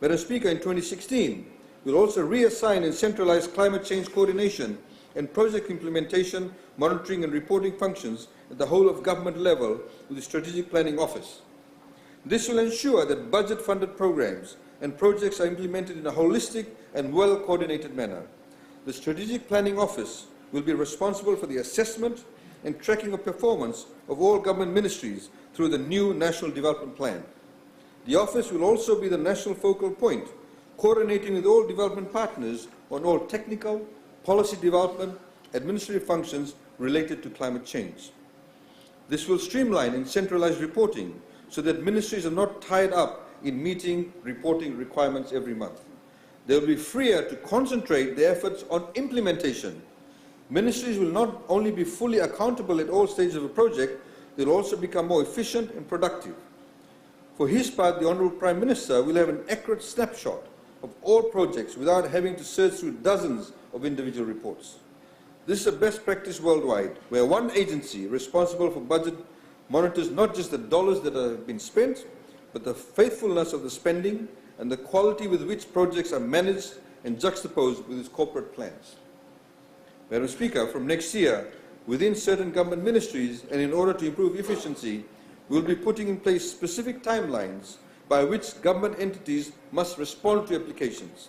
Madam Speaker, in 2016, we will also reassign and centralize climate change coordination and project implementation, monitoring and reporting functions at the whole of government level with the Strategic Planning Office. This will ensure that budget-funded programs and projects are implemented in a holistic and well-coordinated manner. The Strategic Planning Office will be responsible for the assessment and tracking of performance of all government ministries through the new National Development Plan. The Office will also be the national focal point, coordinating with all development partners on all technical, policy development, administrative functions related to climate change. This will streamline and centralize reporting so that ministries are not tied up in meeting reporting requirements every month. They will be freer to concentrate their efforts on implementation. Ministries will not only be fully accountable at all stages of a project, they will also become more efficient and productive. For his part, the Honourable Prime Minister will have an accurate snapshot of all projects without having to search through dozens of individual reports. This is a best practice worldwide, where one agency responsible for budget monitors not just the dollars that have been spent, but the faithfulness of the spending and the quality with which projects are managed and juxtaposed with its corporate plans. Madam Speaker, from next year, within certain government ministries and in order to improve efficiency, we will be putting in place specific timelines by which government entities must respond to applications.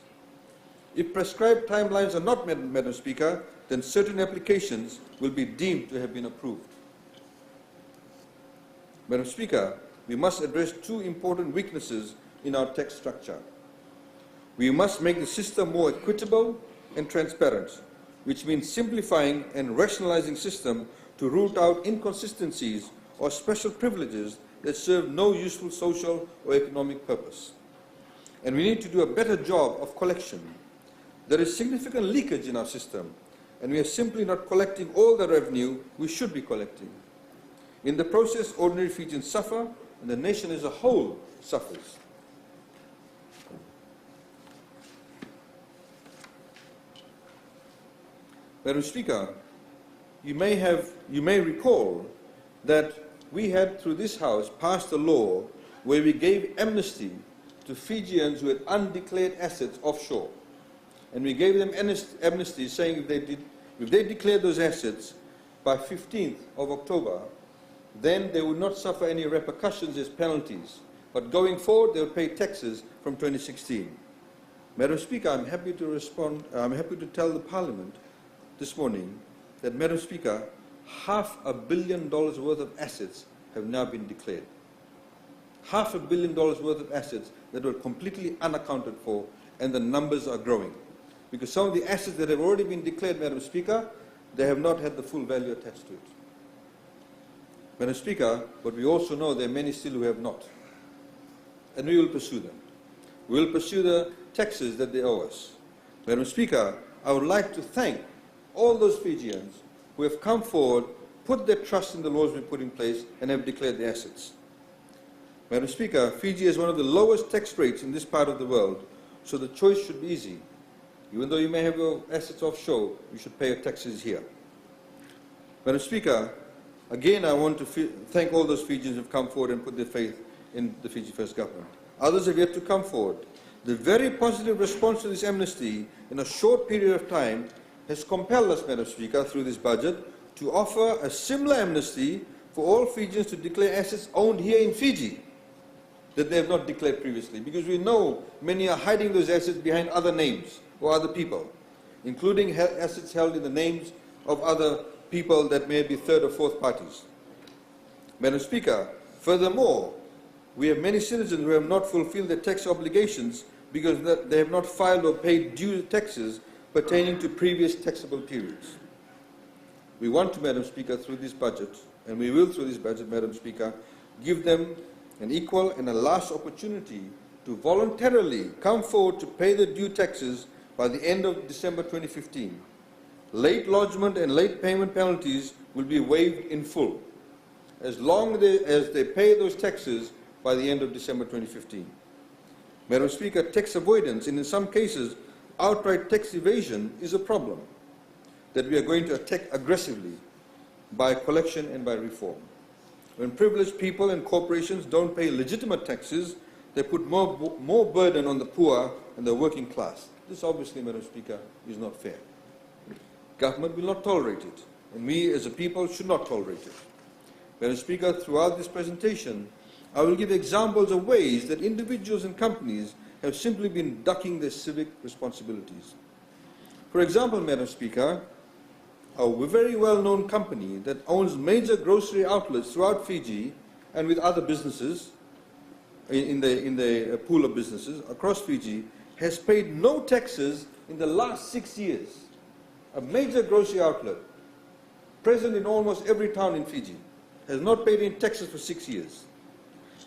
If prescribed timelines are not met, Madam Speaker, then certain applications will be deemed to have been approved. Madam Speaker, we must address two important weaknesses in our tax structure. We must make the system more equitable and transparent, which means simplifying and rationalizing system to root out inconsistencies or special privileges that serve no useful social or economic purpose. And we need to do a better job of collection. There is significant leakage in our system, and we are simply not collecting all the revenue we should be collecting. In the process, ordinary Fijians suffer, and the nation as a whole suffers. Madam Speaker, you may recall that we had, through this House, passed a law where we gave amnesty to Fijians who had undeclared assets offshore. And we gave them amnesty, saying if they declared those assets by 15th of October, then they would not suffer any repercussions as penalties. But going forward, they would pay taxes from 2016. Madam Speaker, I'm happy to tell the Parliament this morning that, Madam Speaker, $500 million worth of assets have now been declared. $500 million worth of assets that were completely unaccounted for, and the numbers are growing. Because some of the assets that have already been declared, Madam Speaker, they have not had the full value attached to it. Madam Speaker, but we also know there are many still who have not. And we will pursue them. We will pursue the taxes that they owe us. Madam Speaker, I would like to thank all those Fijians who have come forward, put their trust in the laws we put in place, and have declared their assets. Madam Speaker, Fiji has one of the lowest tax rates in this part of the world, so the choice should be easy. Even though you may have your assets offshore, you should pay your taxes here. Madam Speaker, again I want to thank all those Fijians who have come forward and put their faith in the Fiji First government. Others have yet to come forward. The very positive response to this amnesty in a short period of time has compelled us, Madam Speaker, through this budget, to offer a similar amnesty for all Fijians to declare assets owned here in Fiji that they have not declared previously, because we know many are hiding those assets behind other names or other people, including assets held in the names of other people that may be third or fourth parties. Madam Speaker, furthermore, we have many citizens who have not fulfilled their tax obligations because they have not filed or paid due taxes pertaining to previous taxable periods. We want to, Madam Speaker, through this budget, and we will through this budget, Madam Speaker, give them an equal and a last opportunity to voluntarily come forward to pay the due taxes by the end of December 2015. Late lodgement and late payment penalties will be waived in full, as long as they pay those taxes by the end of December 2015. Madam Speaker, tax avoidance and in some cases outright tax evasion is a problem that we are going to attack aggressively by collection and by reform. When privileged people and corporations don't pay legitimate taxes, they put more burden on the poor and the working class. This obviously, Madam Speaker, is not fair. Government will not tolerate it, and we as a people should not tolerate it. Madam Speaker, throughout this presentation, I will give examples of ways that individuals and companies have simply been ducking their civic responsibilities. For example, Madam Speaker, a very well-known company that owns major grocery outlets throughout Fiji and with other businesses in the pool of businesses across Fiji has paid no taxes in the last 6 years. A major grocery outlet present in almost every town in Fiji has not paid any taxes for 6 years.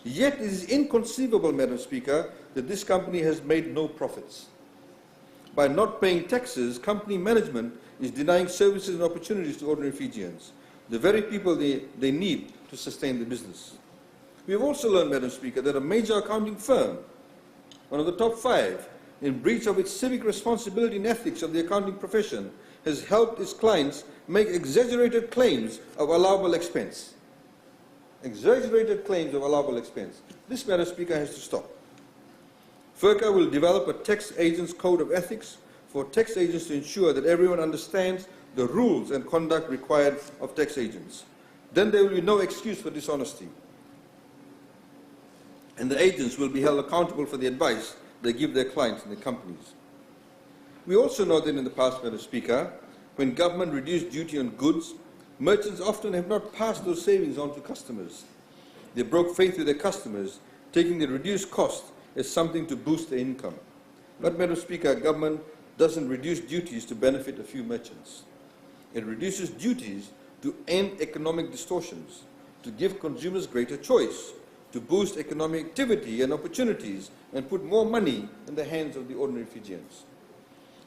Yet it is inconceivable, Madam Speaker, that this company has made no profits. By not paying taxes, company management is denying services and opportunities to ordinary Fijians, the very people they need to sustain the business. We have also learned, Madam Speaker, that a major accounting firm, one of the top 5, in breach of its civic responsibility and ethics of the accounting profession, has helped its clients make exaggerated claims of allowable expense. Exaggerated claims of allowable expense. This, Madam Speaker, has to stop. FIRCA will develop a tax agent's code of ethics for tax agents to ensure that everyone understands the rules and conduct required of tax agents. Then there will be no excuse for dishonesty, and the agents will be held accountable for the advice they give their clients and their companies. We also know that in the past, Madam Speaker, when government reduced duty on goods, merchants often have not passed those savings on to customers. They broke faith with their customers, taking the reduced cost as something to boost their income. But, Madam Speaker, government doesn't reduce duties to benefit a few merchants. It reduces duties to end economic distortions, to give consumers greater choice, to boost economic activity and opportunities, and put more money in the hands of the ordinary Fijians.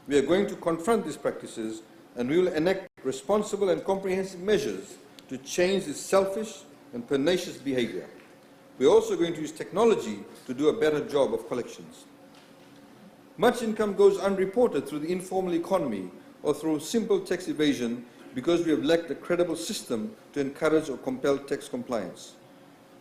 We are going to confront these practices, and we will enact responsible and comprehensive measures to change this selfish and pernicious behavior. We are also going to use technology to do a better job of collections. Much income goes unreported through the informal economy or through simple tax evasion because we have lacked a credible system to encourage or compel tax compliance.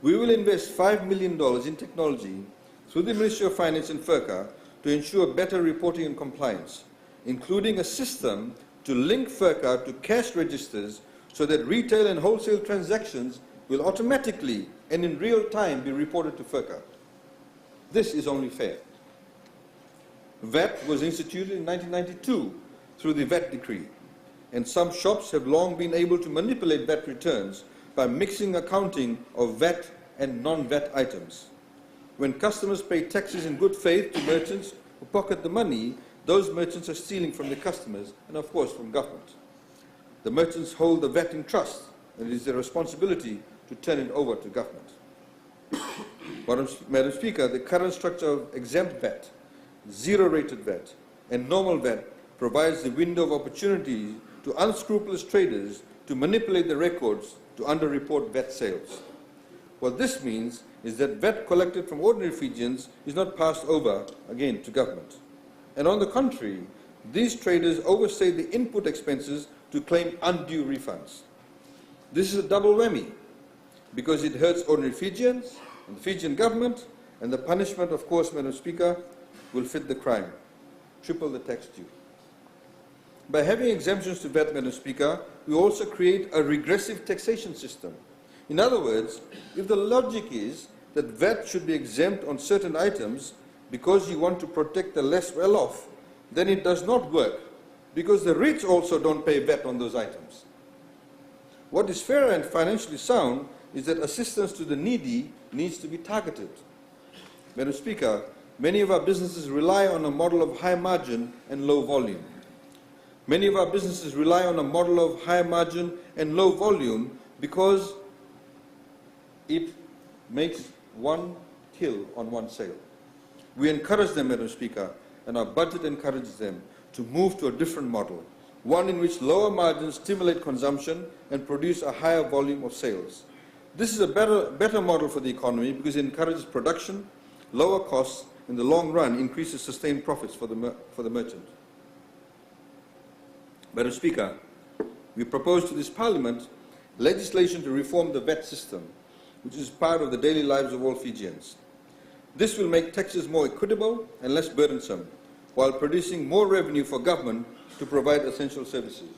We will invest $5 million in technology through the Ministry of Finance and FIRCA to ensure better reporting and compliance, including a system to link FIRCA to cash registers so that retail and wholesale transactions will automatically and in real time be reported to FIRCA. This is only fair. VAT was instituted in 1992 through the VAT decree, and some shops have long been able to manipulate VAT returns by mixing accounting of VAT and non-VAT items. When customers pay taxes in good faith to merchants who pocket the money, those merchants are stealing from their customers and, of course, from government. The merchants hold the VAT in trust, and it is their responsibility to turn it over to government. Madam Speaker, the current structure of exempt VAT, zero-rated VAT, and normal VAT provides the window of opportunity to unscrupulous traders to manipulate the records to underreport VAT sales. What this means is that VAT collected from ordinary Fijians is not passed over again to government. And on the contrary, these traders overstate the input expenses to claim undue refunds. This is a double whammy because it hurts ordinary Fijians and the Fijian government, and the punishment, of course, Madam Speaker, will fit the crime. Triple the tax due. By having exemptions to VAT, Madam Speaker, we also create a regressive taxation system. In other words, if the logic is that VAT should be exempt on certain items because you want to protect the less well-off, then it does not work, because the rich also don't pay VAT on those items. What is fair and financially sound is that assistance to the needy needs to be targeted. Madam Speaker, many of our businesses rely on a model of high margin and low volume. Many of our businesses rely on a model of high margin and low volume because it makes one kill on one sale. We encourage them, Madam Speaker, and our budget encourages them to move to a different model, one in which lower margins stimulate consumption and produce a higher volume of sales. This is a better model for the economy because it encourages production, lower costs, in the long run increases sustained profits for the merchant. Madam Speaker, we propose to this Parliament legislation to reform the VAT system, which is part of the daily lives of all Fijians. This will make taxes more equitable and less burdensome, while producing more revenue for government to provide essential services.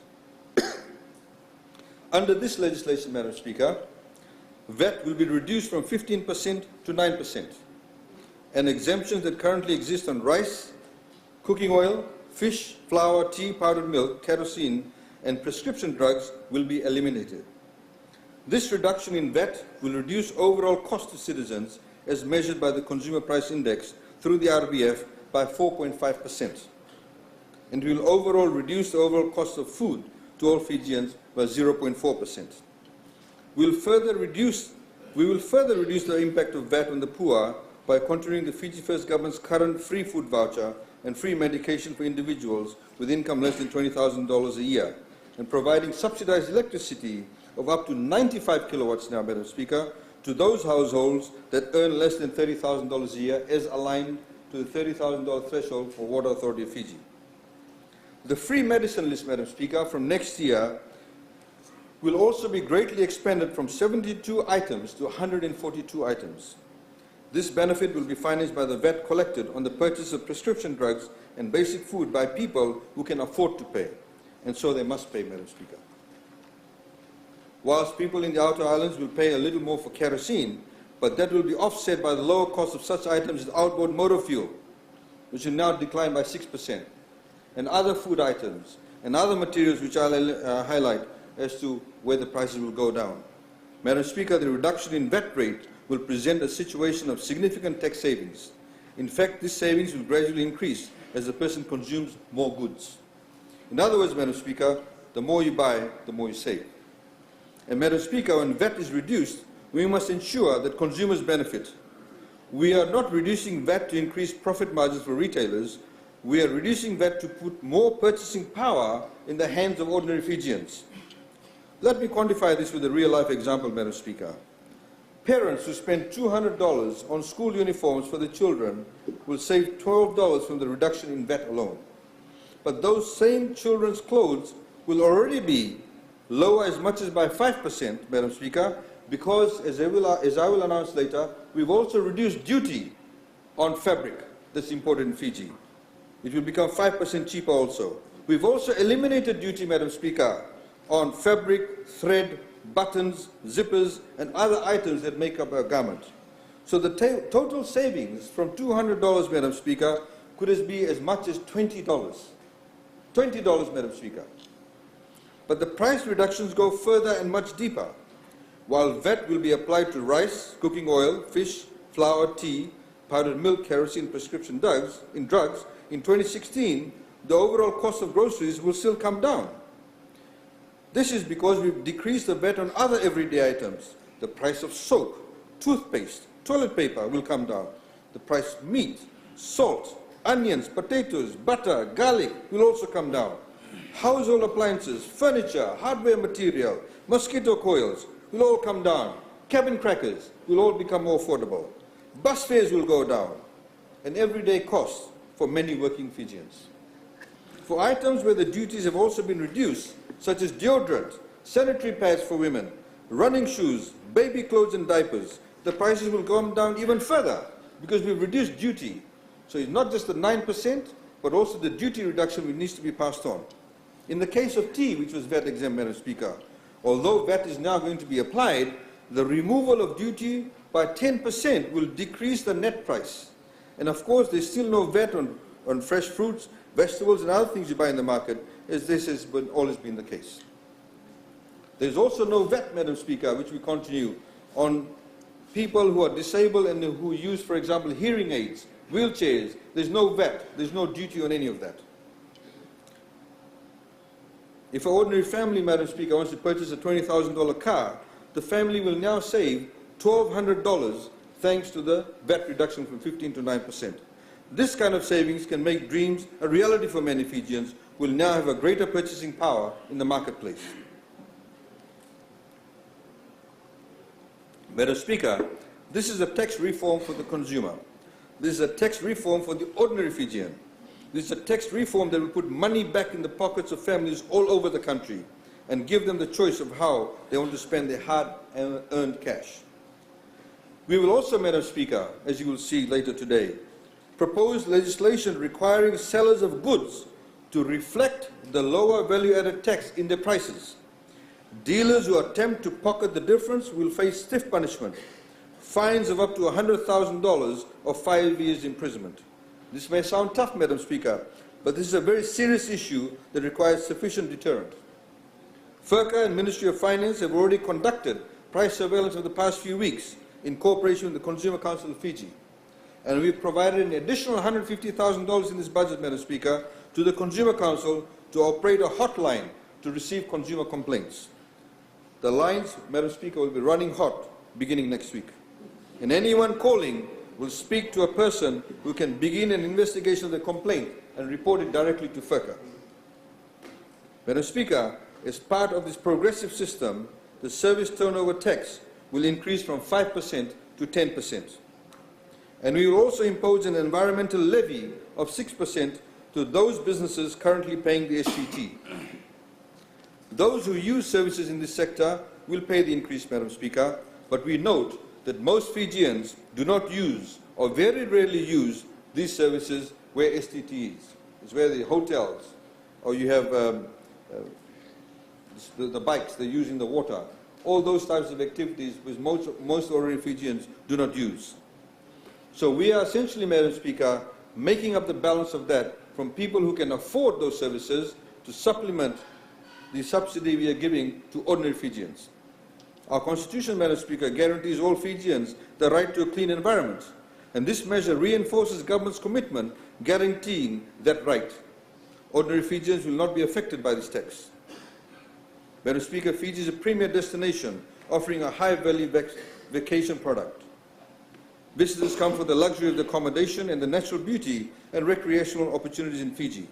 Under this legislation, Madam Speaker, VAT will be reduced from 15% to 9%, and exemptions that currently exist on rice, cooking oil, fish, flour, tea, powdered milk, kerosene, and prescription drugs will be eliminated. This reduction in VAT will reduce overall cost to citizens as measured by the Consumer Price Index through the RBF by 4.5%, and will overall reduce the overall cost of food to all Fijians by 0.4%. We will further reduce the impact of VAT on the poor by continuing the Fiji First Government's current free food voucher and free medication for individuals with income less than $20,000 a year, and providing subsidized electricity of up to 95 kilowatts now, Madam Speaker, to those households that earn less than $30,000 a year, as aligned to the $30,000 threshold for Water Authority of Fiji. The free medicine list, Madam Speaker, from next year will also be greatly expanded from 72 items to 142 items. This benefit will be financed by the VAT collected on the purchase of prescription drugs and basic food by people who can afford to pay, and so they must pay, Madam Speaker. Whilst people in the outer islands will pay a little more for kerosene, but that will be offset by the lower cost of such items as outboard motor fuel, which will now decline by 6%, and other food items and other materials which I'll highlight as to where the prices will go down. Madam Speaker, the reduction in VAT rate will present a situation of significant tax savings. In fact, this savings will gradually increase as the person consumes more goods. In other words, Madam Speaker, the more you buy, the more you save. And Madam Speaker, when VAT is reduced, we must ensure that consumers benefit. We are not reducing VAT to increase profit margins for retailers. We are reducing VAT to put more purchasing power in the hands of ordinary Fijians. Let me quantify this with a real-life example, Madam Speaker. Parents who spend $200 on school uniforms for their children will save $12 from the reduction in VAT alone. But those same children's clothes will already be lower as much as by 5%, Madam Speaker, because, as I will announce later, we've also reduced duty on fabric that's imported in Fiji. It will become 5% cheaper also. We've also eliminated duty, Madam Speaker, on fabric, thread, buttons, zippers, and other items that make up a garment. So the total savings from $200, Madam Speaker, could be as much as $20. $20, Madam Speaker. But the price reductions go further and much deeper. While VAT will be applied to rice, cooking oil, fish, flour, tea, powdered milk, kerosene, prescription drugs, in 2016, the overall cost of groceries will still come down. This is because we've decreased the VAT on other everyday items. The price of soap, toothpaste, toilet paper will come down. The price of meat, salt, onions, potatoes, butter, garlic will also come down. Household appliances, furniture, hardware material, mosquito coils will all come down. Cabin crackers will all become more affordable. Bus fares will go down. And everyday costs for many working Fijians. For items where the duties have also been reduced, such as deodorant, sanitary pads for women, running shoes, baby clothes and diapers, the prices will come down even further because we've reduced duty. So it's not just the 9%, but also the duty reduction which needs to be passed on. In the case of tea, which was VAT exempt, Madam Speaker, although VAT is now going to be applied, the removal of duty by 10% will decrease the net price. And of course, there's still no VAT on fresh fruits, vegetables and other things you buy in the market, as this has always been the case. There's also no VAT, Madam Speaker, which we continue, on people who are disabled and who use, for example, hearing aids, wheelchairs. There's no VAT, there's no duty on any of that. If an ordinary family, Madam Speaker, wants to purchase a $20,000 car, the family will now save $1,200 thanks to the VAT reduction from 15 to 9%. This kind of savings can make dreams a reality for many Fijians who will now have a greater purchasing power in the marketplace. Madam Speaker, this is a tax reform for the consumer. This is a tax reform for the ordinary Fijian. This is a tax reform that will put money back in the pockets of families all over the country and give them the choice of how they want to spend their hard-earned cash. We will also, Madam Speaker, as you will see later today, propose legislation requiring sellers of goods to reflect the lower value-added tax in their prices. Dealers who attempt to pocket the difference will face stiff punishment, fines of up to $100,000 or 5 years imprisonment. This may sound tough, Madam Speaker, but this is a very serious issue that requires sufficient deterrent. FIRCA and Ministry of Finance have already conducted price surveillance over the past few weeks in cooperation with the Consumer Council of Fiji. And we've provided an additional $150,000 in this budget, Madam Speaker, to the Consumer Council to operate a hotline to receive consumer complaints. The lines, Madam Speaker, will be running hot beginning next week. And anyone calling will speak to a person who can begin an investigation of the complaint and report it directly to FIRCA. Madam Speaker, as part of this progressive system, the service turnover tax will increase from 5% to 10%. And we will also impose an environmental levy of 6% to those businesses currently paying the STT. Those who use services in this sector will pay the increase, Madam Speaker, but we note that most Fijians do not use or very rarely use these services where STT is. It's where the hotels, or you have the bikes they're using the water. All those types of activities which most ordinary Fijians do not use. So we are essentially, Madam Speaker, making up the balance of that from people who can afford those services to supplement the subsidy we are giving to ordinary Fijians. Our Constitution, Madam Speaker, guarantees all Fijians the right to a clean environment, and this measure reinforces government's commitment guaranteeing that right. Ordinary Fijians will not be affected by this tax. Madam Speaker, Fiji is a premier destination offering a high-value vacation product. Visitors come for the luxury of the accommodation and the natural beauty and recreational opportunities in Fiji,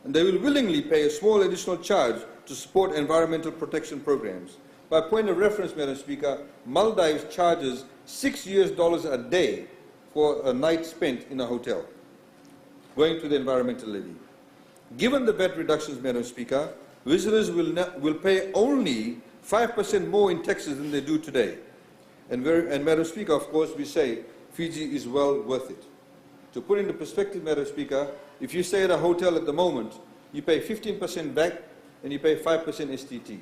and they will willingly pay a small additional charge to support environmental protection programs. By point of reference, Madam Speaker, Maldives charges $6 a day for a night spent in a hotel, going to the environmental levy. Given the VAT reductions, Madam Speaker, visitors will pay only 5% more in taxes than they do today. And Madam Speaker, of course, we say Fiji is well worth it. To put into perspective, Madam Speaker, if you stay at a hotel at the moment, you pay 15% VAT and you pay 5% STT.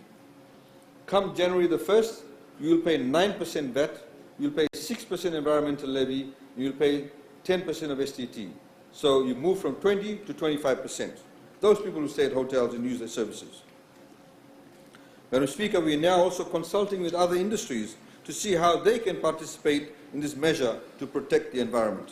Come January the 1st, you will pay 9% VAT, you will pay 6% environmental levy, you will pay 10% of STT. So you move from 20 to 25%. Those people who stay at hotels and use their services. Madam Speaker, we are now also consulting with other industries to see how they can participate in this measure to protect the environment.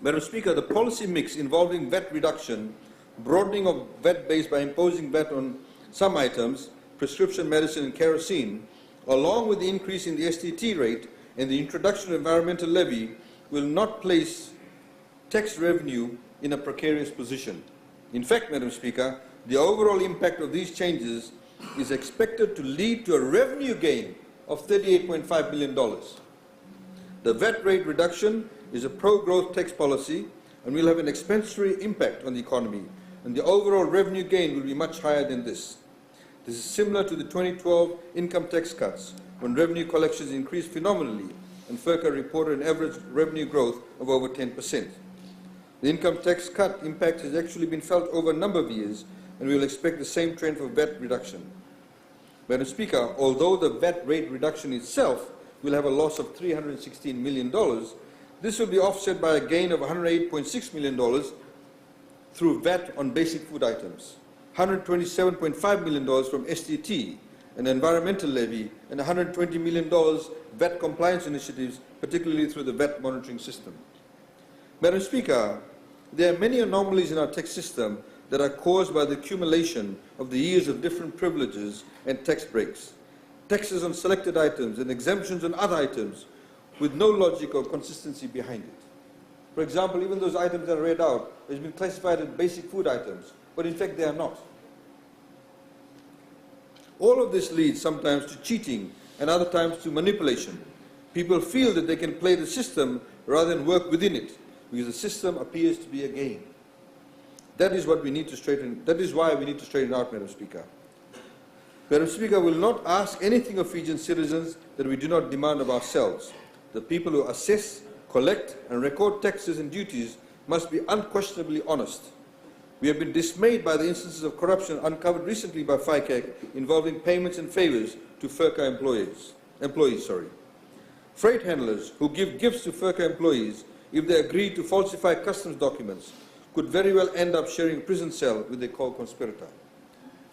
Madam Speaker, the policy mix involving VAT reduction, broadening of VAT base by imposing VAT on some items, prescription medicine and kerosene, along with the increase in the STT rate and the introduction of environmental levy, will not place tax revenue in a precarious position. In fact, Madam Speaker, the overall impact of these changes is expected to lead to a revenue gain of $38.5 billion. The VAT rate reduction is a pro-growth tax policy and will have an expansionary impact on the economy, and the overall revenue gain will be much higher than this. This is similar to the 2012 income tax cuts, when revenue collections increased phenomenally and FIRCA reported an average revenue growth of over 10%. The income tax cut impact has actually been felt over a number of years, and we will expect the same trend for VAT reduction. Madam Speaker, although the VAT rate reduction itself will have a loss of $316 million, this will be offset by a gain of $108.6 million through VAT on basic food items, $127.5 million from STT, an environmental levy, and $120 million VAT compliance initiatives, particularly through the VAT monitoring system. Madam Speaker, there are many anomalies in our tax system that are caused by the accumulation of the years of different privileges and tax breaks, taxes on selected items and exemptions on other items with no logic or consistency behind it. For example, even those items that are read out have been classified as basic food items, but in fact they are not. All of this leads sometimes to cheating and other times to manipulation. People feel that they can play the system rather than work within it, because the system appears to be a game. That is what we need to straighten. That is why we need to straighten out, Madam Speaker. Madam Speaker, we will not ask anything of Fijian citizens that we do not demand of ourselves. The people who assess, collect and record taxes and duties must be unquestionably honest. We have been dismayed by the instances of corruption uncovered recently by FICAC involving payments and favours to FIRCA employees. Freight handlers who give gifts to FIRCA employees, if they agree to falsify customs documents, could very well end up sharing a prison cell with their co-conspirator.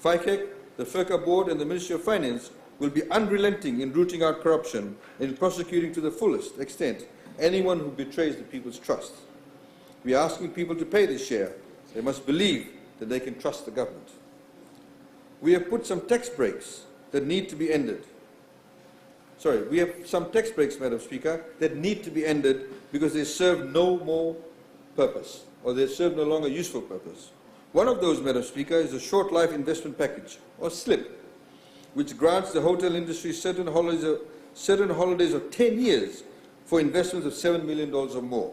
FICAC, the FIRCA board and the Ministry of Finance will be unrelenting in rooting out corruption and in prosecuting to the fullest extent anyone who betrays the people's trust. We are asking people to pay their share. They must believe that they can trust the government. We have put some tax breaks that need to be ended. We have some tax breaks, Madam Speaker, that need to be ended because they serve no more purpose, or they serve no longer useful purpose. One of those, Madam Speaker, is the Short Life Investment Package, or SLIP, which grants the hotel industry certain holidays of 10 years for investments of $7 million or more.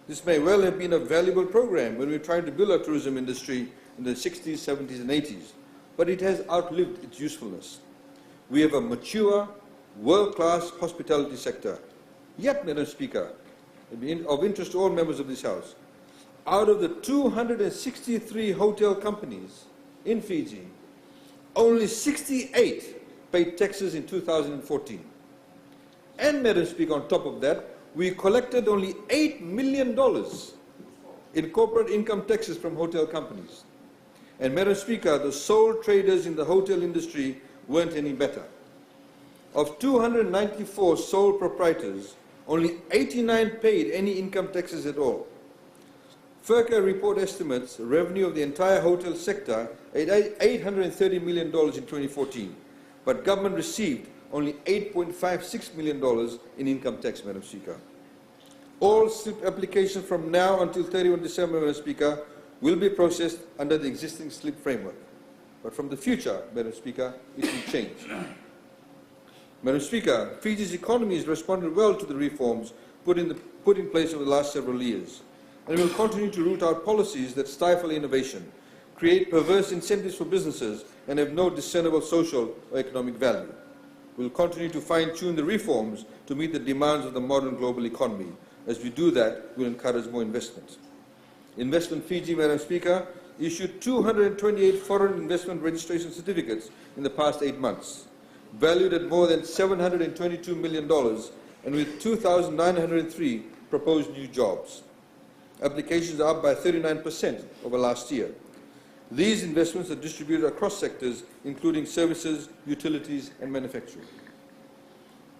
This may well have been a valuable program when we were trying to build our tourism industry in the 60s, 70s and 80s, but it has outlived its usefulness. We have a mature, world-class hospitality sector. Yet, Madam Speaker, of interest to all members of this House, out of the 263 hotel companies in Fiji, only 68 paid taxes in 2014. And, Madam Speaker, on top of that, we collected only $8 million in corporate income taxes from hotel companies. And, Madam Speaker, the sole traders in the hotel industry weren't any better. Of 294 sole proprietors, only 89 paid any income taxes at all. FIRCA report estimates the revenue of the entire hotel sector at $830 million in 2014, but government received only $8.56 million in income tax, Madam Speaker. All SLIP applications from now until 31 December, Madam Speaker, will be processed under the existing SLIP framework. But from the future, Madam Speaker, it will change. Madam Speaker, Fiji's economy has responded well to the reforms put in place over the last several years, and will continue to root out policies that stifle innovation, create perverse incentives for businesses, and have no discernible social or economic value. We will continue to fine-tune the reforms to meet the demands of the modern global economy. As we do that, we will encourage more investment. Investment Fiji, Madam Speaker, issued 228 foreign investment registration certificates in the past 8 months, valued at more than $722 million, and with 2,903 proposed new jobs. Applications are up by 39% over last year. These investments are distributed across sectors, including services, utilities, and manufacturing.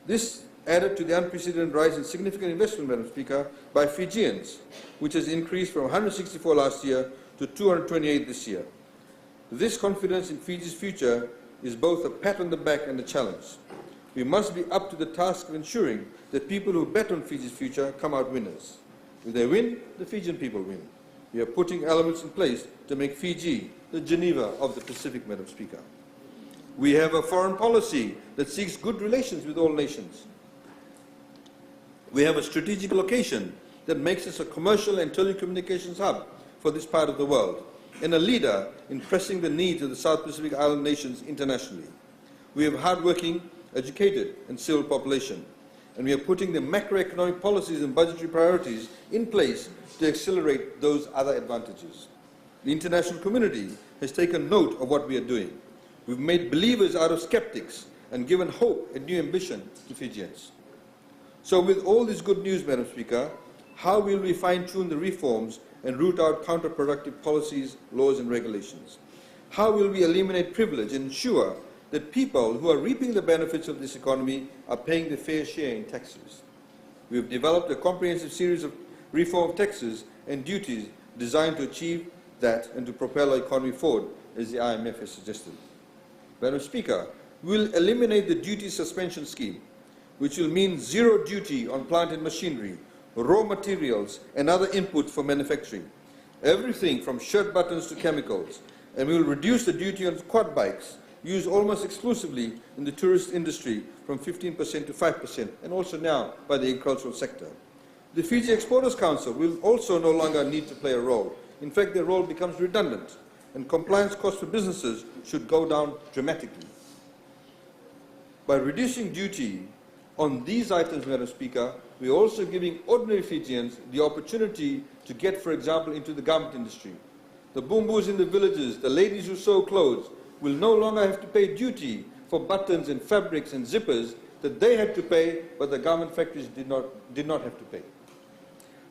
This added to the unprecedented rise in significant investment, Madam Speaker, by Fijians, which has increased from 164 last year to 228 this year. This confidence in Fiji's future is both a pat on the back and a challenge. We must be up to the task of ensuring that people who bet on Fiji's future come out winners. If they win, the Fijian people win. We are putting elements in place to make Fiji the Geneva of the Pacific, Madam Speaker. We have a foreign policy that seeks good relations with all nations. We have a strategic location that makes us a commercial and telecommunications hub for this part of the world, and a leader in pressing the needs of the South Pacific Island nations internationally. We have hard-working, educated, and civil population, and we are putting the macroeconomic policies and budgetary priorities in place to accelerate those other advantages. The international community has taken note of what we are doing. We've made believers out of skeptics and given hope and new ambition to Fijians. So with all this good news, Madam Speaker, how will we fine-tune the reforms and root out counterproductive policies, laws and regulations? How will we eliminate privilege and ensure that people who are reaping the benefits of this economy are paying their fair share in taxes? We have developed a comprehensive series of reform of taxes and duties designed to achieve that and to propel our economy forward, as the IMF has suggested. Madam Speaker, we will eliminate the duty suspension scheme, which will mean zero duty on plant and machinery, raw materials and other inputs for manufacturing, everything from shirt buttons to chemicals, and we will reduce the duty on quad bikes, used almost exclusively in the tourist industry, from 15% to 5%, and also now by the agricultural sector. The Fiji Exporters Council will also no longer need to play a role. In fact, their role becomes redundant, and compliance costs for businesses should go down dramatically. By reducing duty on these items, Madam Speaker, we are also giving ordinary Fijians the opportunity to get, for example, into the garment industry. The boombos in the villages, the ladies who sew clothes, will no longer have to pay duty for buttons and fabrics and zippers that they had to pay, but the garment factories did not have to pay.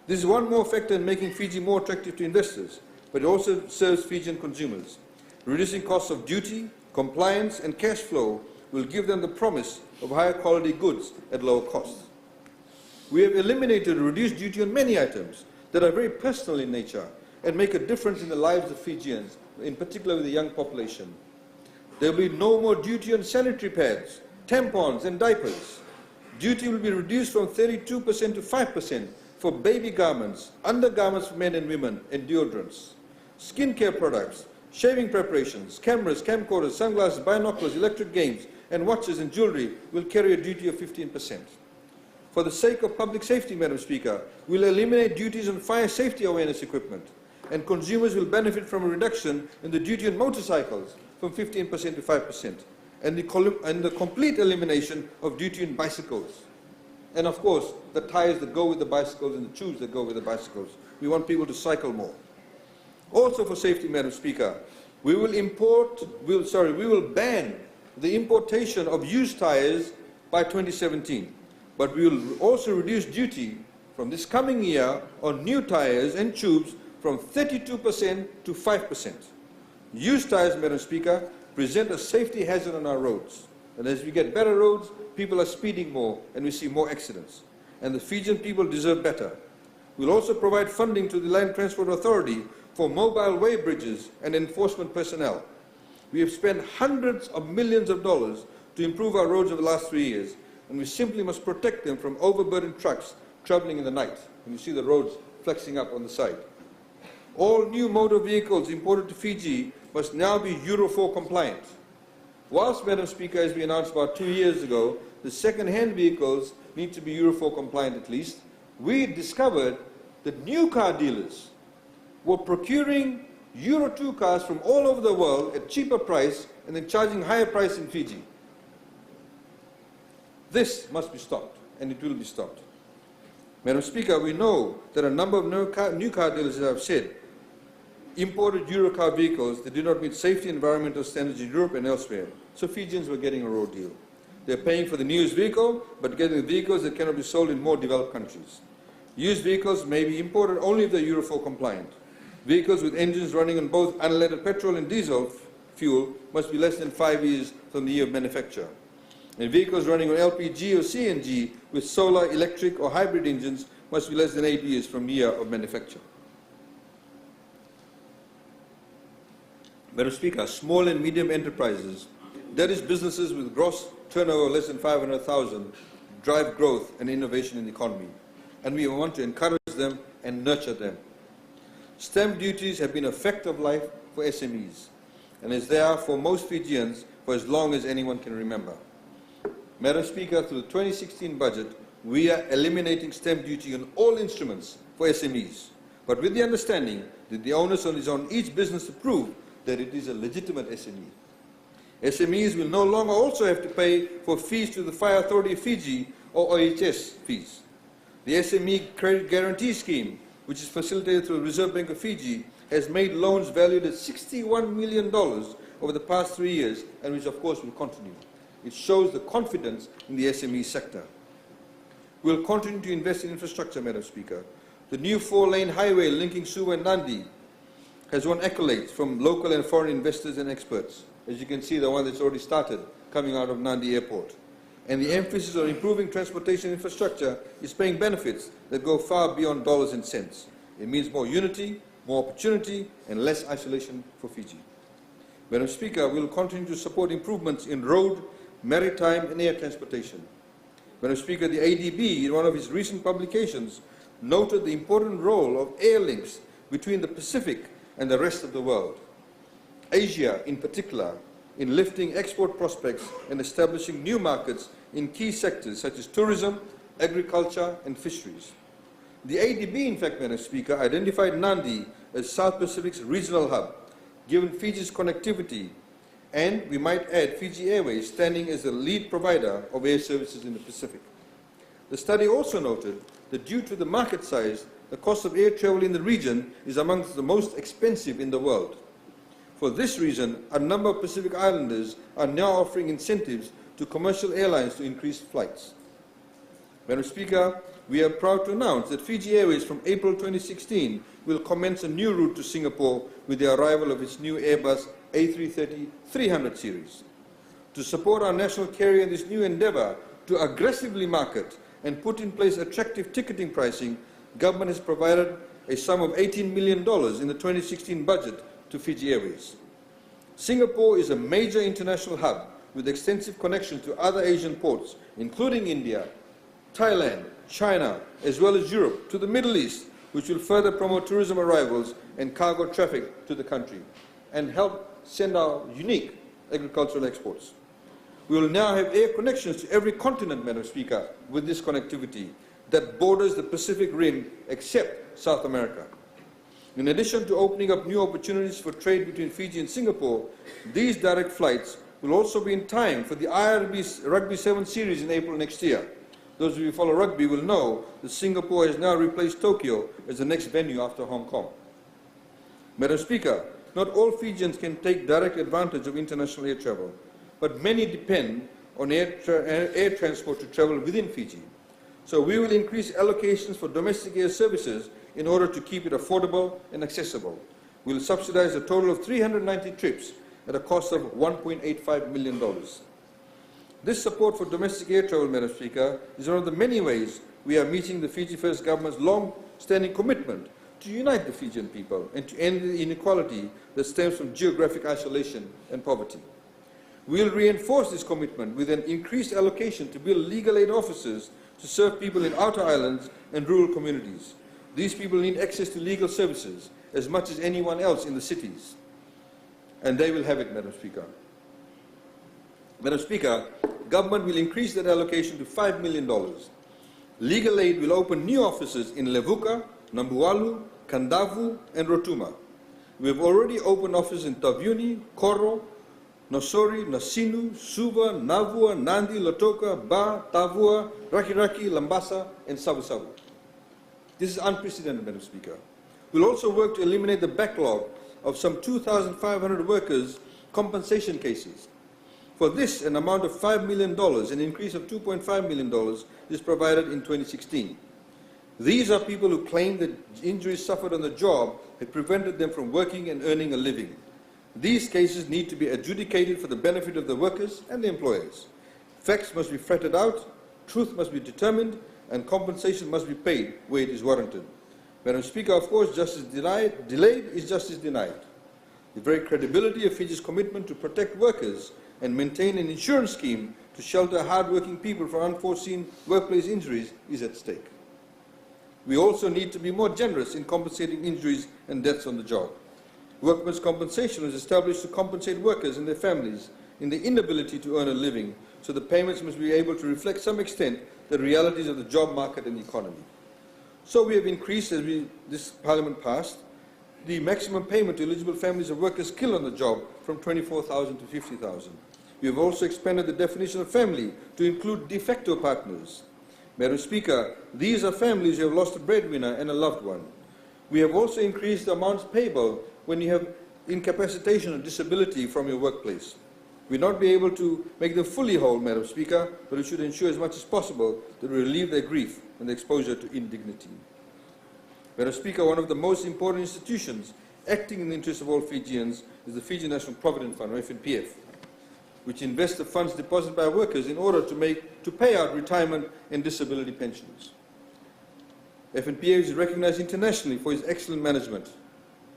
This is one more factor in making Fiji more attractive to investors, but it also serves Fijian consumers. Reducing costs of duty, compliance and cash flow will give them the promise of higher quality goods at lower costs. We have eliminated or reduced duty on many items that are very personal in nature and make a difference in the lives of Fijians, in particular with the young population. There will be no more duty on sanitary pads, tampons and diapers. Duty will be reduced from 32% to 5% for baby garments, undergarments for men and women, and deodorants. Skincare products, shaving preparations, cameras, camcorders, sunglasses, binoculars, electric games, and watches and jewellery will carry a duty of 15%. For the sake of public safety, Madam Speaker, we will eliminate duties on fire safety awareness equipment, and consumers will benefit from a reduction in the duty on motorcycles from 15% to 5%, and the complete elimination of duty on bicycles. And of course, the tyres that go with the bicycles and the tubes that go with the bicycles. We want people to cycle more. Also for safety, Madam Speaker, we will ban the importation of used tyres by 2017. But we will also reduce duty from this coming year on new tyres and tubes from 32% to 5%. Used tyres, Madam Speaker, present a safety hazard on our roads. And as we get better roads, people are speeding more and we see more accidents. And the Fijian people deserve better. We will also provide funding to the Land Transport Authority for mobile way bridges and enforcement personnel. We have spent hundreds of millions of dollars to improve our roads over the last 3 years, and we simply must protect them from overburdened trucks travelling in the night. And you see the roads flexing up on the side. All new motor vehicles imported to Fiji must now be Euro 4 compliant. Whilst, Madam Speaker, as we announced about 2 years ago, the second-hand vehicles need to be Euro 4 compliant at least, we discovered that new car dealers were procuring Euro 2 cars from all over the world at cheaper price and then charging higher price in Fiji. This must be stopped, and it will be stopped. Madam Speaker, we know that a number of new car dealers, as I've said, imported Euro-car vehicles that do not meet safety and environmental standards in Europe and elsewhere. So Fijians were getting a raw deal. They're paying for the newest vehicle, but getting the vehicles that cannot be sold in more developed countries. Used vehicles may be imported only if they're Euro 4 compliant. Vehicles with engines running on both unleaded petrol and diesel fuel must be less than 5 years from the year of manufacture. And vehicles running on LPG or CNG with solar, electric or hybrid engines must be less than 8 years from year of manufacture. Madam Speaker, small and medium enterprises, that is businesses with gross turnover less than 500,000, drive growth and innovation in the economy. And we want to encourage them and nurture them. Stamp duties have been a fact of life for SMEs, and as they are for most Fijians for as long as anyone can remember. Madam Speaker, through the 2016 budget, we are eliminating stamp duty on all instruments for SMEs, but with the understanding that the onus is on each business to prove that it is a legitimate SME. SMEs will no longer also have to pay for fees to the Fire Authority of Fiji or OHS fees. The SME Credit Guarantee Scheme, which is facilitated through the Reserve Bank of Fiji, has made loans valued at $61 million over the past 3 years, and which of course will continue. It shows the confidence in the SME sector. We will continue to invest in infrastructure, Madam Speaker. The new 4-lane highway linking Suva and Nadi has won accolades from local and foreign investors and experts. As you can see, the one that's already started coming out of Nadi Airport. And the emphasis on improving transportation infrastructure is paying benefits that go far beyond dollars and cents. It means more unity, more opportunity, and less isolation for Fiji. Madam Speaker, we will continue to support improvements in road, maritime, and air transportation. Madam Speaker, the ADB, in one of its recent publications, noted the important role of air links between the Pacific and the rest of the world. Asia, in particular, in lifting export prospects and establishing new markets in key sectors such as tourism, agriculture, and fisheries. The ADB, in fact, Madam Speaker, identified Nadi as South Pacific's regional hub, given Fiji's connectivity And we might add Fiji Airways standing as the lead provider of air services in the Pacific. The study also noted that due to the market size, the cost of air travel in the region is amongst the most expensive in the world. For this reason, a number of Pacific Islanders are now offering incentives to commercial airlines to increase flights. Madam Speaker, we are proud to announce that Fiji Airways from April 2016 will commence a new route to Singapore with the arrival of its new Airbus A330-300 series. To support our national carrier in this new endeavour to aggressively market and put in place attractive ticketing pricing, government has provided a sum of $18 million in the 2016 budget to Fiji Airways. Singapore is a major international hub with extensive connections to other Asian ports, including India, Thailand, China, as well as Europe, to the Middle East, which will further promote tourism arrivals and cargo traffic to the country and help send our unique agricultural exports. We will now have air connections to every continent, Madam Speaker, with this connectivity that borders the Pacific Rim except South America. In addition to opening up new opportunities for trade between Fiji and Singapore, these direct flights will also be in time for the IRB's Rugby 7 series in April next year. Those of you who follow rugby will know that Singapore has now replaced Tokyo as the next venue after Hong Kong. Madam Speaker, not all Fijians can take direct advantage of international air travel, but many depend on air transport to travel within Fiji. So we will increase allocations for domestic air services in order to keep it affordable and accessible. We will subsidize a total of 390 trips at a cost of $1.85 million. This support for domestic air travel, Madam Speaker, is one of the many ways we are meeting the Fiji First Government's long-standing commitment to unite the Fijian people and to end the inequality that stems from geographic isolation and poverty. We will reinforce this commitment with an increased allocation to build legal aid offices to serve people in outer islands and rural communities. These people need access to legal services as much as anyone else in the cities. And they will have it, Madam Speaker. Madam Speaker, government will increase that allocation to $5 million. Legal aid will open new offices in Levuka, Nambualu, Kandavu, and Rotuma. We have already opened offices in Taviuni, Koro, Nosori, Nasinu, Suva, Navua, Nandi, Lotoka, Ba, Tavua, Rakiraki, Lambasa, and Savu-Savu. This is unprecedented, Madam Speaker. We'll also work to eliminate the backlog of some 2,500 workers' compensation cases. For this, an amount of $5 million, an increase of $2.5 million, is provided in 2016. These are people who claim that injuries suffered on the job had prevented them from working and earning a living. These cases need to be adjudicated for the benefit of the workers and the employers. Facts must be ferreted out, truth must be determined, and compensation must be paid where it is warranted. Madam Speaker, of course, justice delayed is justice denied. The very credibility of Fiji's commitment to protect workers and maintain an insurance scheme to shelter hard-working people from unforeseen workplace injuries is at stake. We also need to be more generous in compensating injuries and deaths on the job. Workmen's compensation was established to compensate workers and their families in the inability to earn a living, so the payments must be able to reflect some extent the realities of the job market and the economy. So we have increased, as this Parliament passed, the maximum payment to eligible families of workers killed on the job from $24,000 to $50,000. We have also expanded the definition of family to include de facto partners. Madam Speaker, these are families who have lost a breadwinner and a loved one. We have also increased the amounts payable when you have incapacitation or disability from your workplace. We will not be able to make them fully whole, Madam Speaker, but we should ensure as much as possible that we relieve their grief and the exposure to indignity. Madam Speaker, one of the most important institutions acting in the interest of all Fijians is the Fiji National Provident Fund, or FNPF, which invests the funds deposited by workers in order to pay out retirement and disability pensions. FNPF is recognized internationally for its excellent management,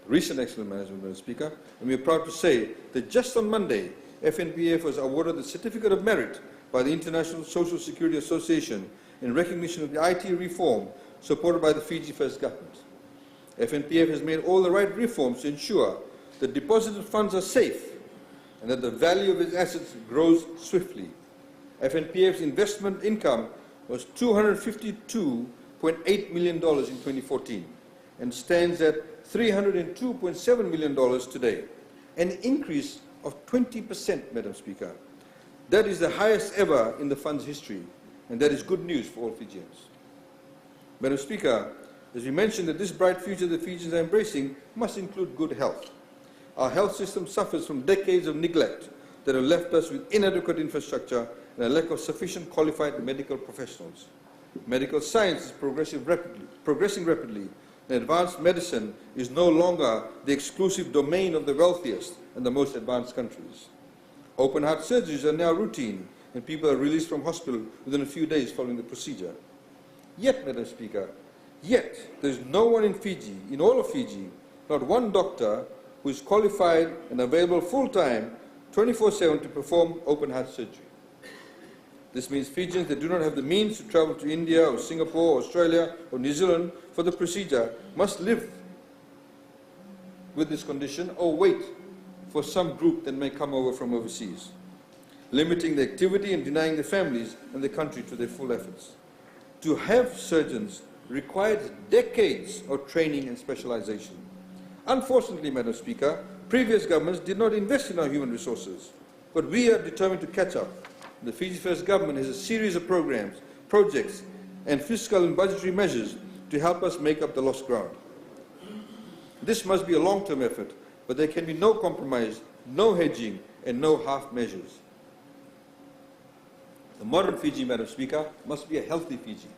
recent excellent management, Madam Speaker, and we are proud to say that just on Monday, FNPF was awarded the Certificate of Merit by the International Social Security Association in recognition of the IT reform supported by the Fiji First Government. FNPF has made all the right reforms to ensure that deposited funds are safe and that the value of its assets grows swiftly. FNPF's investment income was $252.8 million in 2014 and stands at $302.7 million today, an increase of 20%, Madam Speaker. That is the highest ever in the fund's history, and that is good news for all Fijians. Madam Speaker, as we mentioned, that this bright future the Fijians are embracing must include good health. Our health system suffers from decades of neglect that have left us with inadequate infrastructure and a lack of sufficient qualified medical professionals. Medical science is progressing rapidly, and advanced medicine is no longer the exclusive domain of the wealthiest and the most advanced countries. Open heart surgeries are now routine, and people are released from hospital within a few days following the procedure. Yet, Madam Speaker, there is no one in Fiji, in all of Fiji, not one doctor who is qualified and available full-time, 24/7 to perform open heart surgery. This means Fijians that do not have the means to travel to India or Singapore or Australia or New Zealand for the procedure must live with this condition or wait for some group that may come over from overseas, limiting the activity and denying the families and the country to their full efforts. To have surgeons required decades of training and specialization. Unfortunately, Madam Speaker, previous governments did not invest in our human resources, but we are determined to catch up. The Fiji First government has a series of programs, projects, and fiscal and budgetary measures to help us make up the lost ground. This must be a long-term effort, but there can be no compromise, no hedging, and no half measures. The modern Fiji, Madam Speaker, must be a healthy Fiji.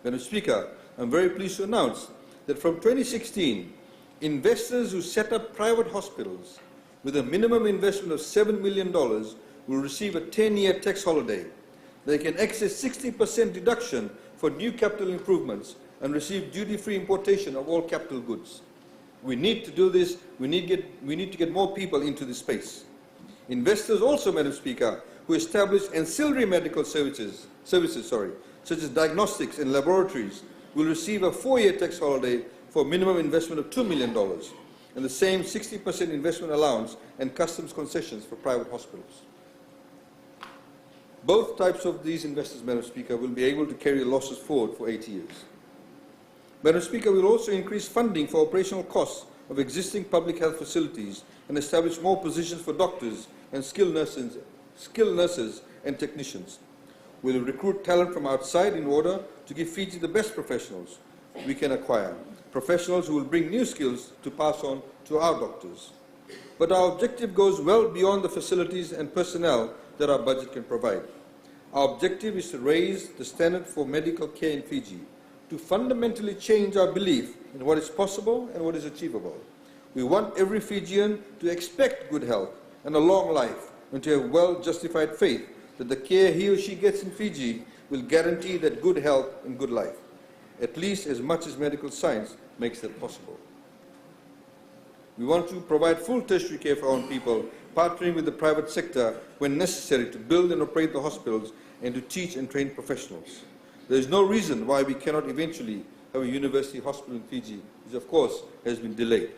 Madam Speaker, I'm very pleased to announce that from 2016, investors who set up private hospitals with a minimum investment of $7 million will receive a 10-year tax holiday. They can access 60% deduction for new capital improvements and receive duty-free importation of all capital goods. We need to do this. We need to get more people into this space. Investors also, Madam Speaker, who establish ancillary medical services, such as diagnostics and laboratories, will receive a 4-year tax holiday for a minimum investment of $2 million and the same 60% investment allowance and customs concessions for private hospitals. Both types of these investors, Madam Speaker, will be able to carry losses forward for 8 years. Madam Speaker, we will also increase funding for operational costs of existing public health facilities and establish more positions for doctors and skilled nurses and technicians. We will recruit talent from outside in order to give Fiji the best professionals we can acquire, professionals who will bring new skills to pass on to our doctors. But our objective goes well beyond the facilities and personnel that our budget can provide. Our objective is to raise the standard for medical care in Fiji, to fundamentally change our belief in what is possible and what is achievable. We want every Fijian to expect good health and a long life, and to have well-justified faith that the care he or she gets in Fiji will guarantee that good health and good life, at least as much as medical science makes that possible. We want to provide full tertiary care for our own people, partnering with the private sector when necessary to build and operate the hospitals and to teach and train professionals. There is no reason why we cannot eventually have a university hospital in Fiji, which of course has been delayed.